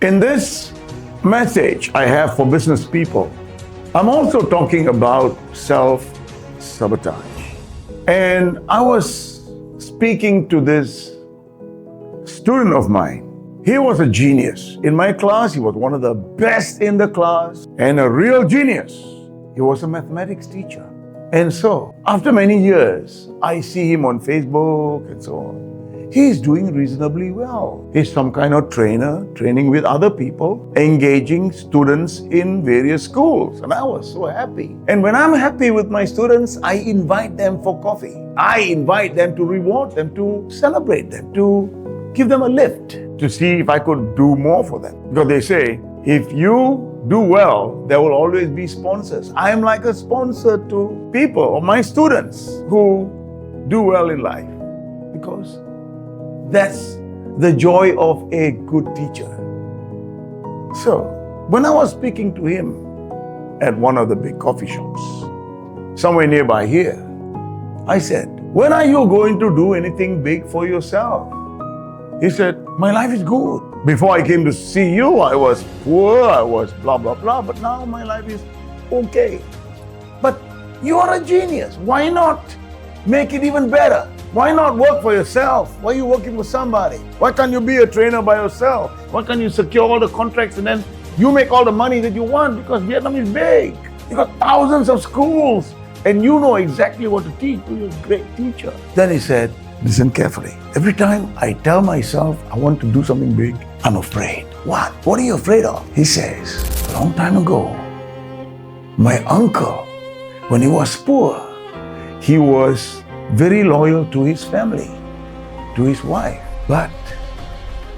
In this message I have for business people, I'm also talking about self-sabotage. And I was speaking to this student of mine. He was a genius. In my class, he was one of the best in the class and a real genius. He was a mathematics teacher. And so, after many years, I see him on Facebook and so on. He's doing reasonably well. He's some kind of trainer, training with other people, engaging students in various schools. And I was so happy. And when I'm happy with my students, I invite them for coffee. I invite them to reward them, to celebrate them, to give them a lift, to see if I could do more for them. Because they say, if you do well, there will always be sponsors. I am like a sponsor to people, or my students who do well in life. Because that's the joy of a good teacher. So, when I was speaking to him at one of the big coffee shops, somewhere nearby here, I said, when are you going to do anything big for yourself? He said, my life is good. Before I came to see you, I was poor, I was blah, blah, blah, but now my life is okay. But you are a genius. Why not make it even better? Why not work for yourself? Why are you working for somebody? Why can't you be a trainer by yourself? Why can't you secure all the contracts and then you make all the money that you want? Because Vietnam is big. You got thousands of schools and you know exactly what to teach. You're a great teacher. Then he said, listen carefully. Every time I tell myself I want to do something big, I'm afraid. What? What are you afraid of? He says, a long time ago, my uncle, when he was poor, he was very loyal to his family, to his wife. But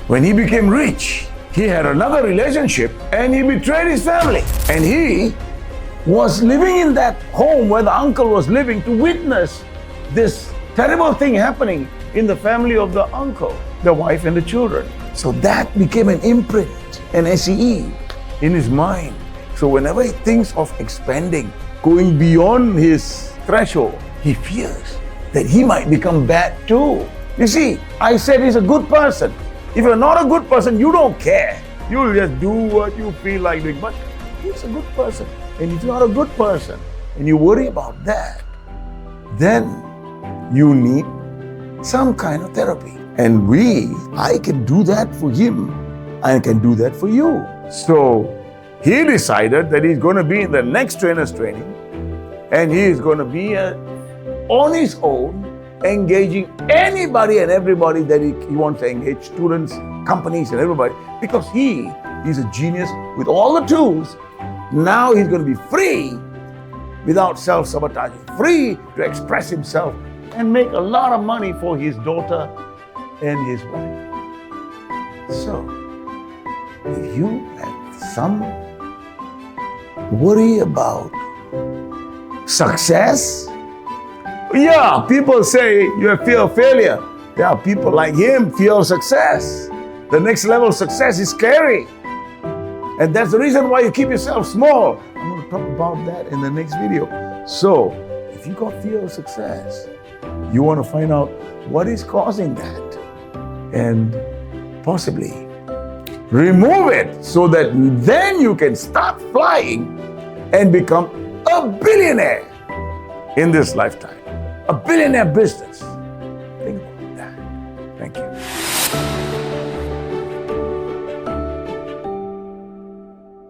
when he became rich, he had another relationship and he betrayed his family. And he was living in that home where the uncle was living to witness this terrible thing happening in the family of the uncle, the wife and the children. So that became an imprint, an SEE in his mind. So whenever he thinks of expanding, going beyond his threshold, he fears that he might become bad too. You see, I said he's a good person. If you're not a good person, you don't care. You'll just do what you feel like doing. But he's a good person. And if you're not a good person and you worry about that, then you need some kind of therapy. And I can do that for him. I can do that for you. So he decided that he's going to be in the next trainer's training and he is going to be on his own, engaging anybody and everybody that he wants to engage, students, companies and everybody, because he's a genius with all the tools. Now he's going to be free without self-sabotaging, free to express himself and make a lot of money for his daughter and his wife. So, if you have some worry about success, yeah, people say you have fear of failure. Yeah, people like him, fear of success. The next level of success is scary. And that's the reason why you keep yourself small. I'm going to talk about that in the next video. So, if you got fear of success, you want to find out what is causing that and possibly remove it so that then you can start flying and become a billionaire in this lifetime. A billionaire business.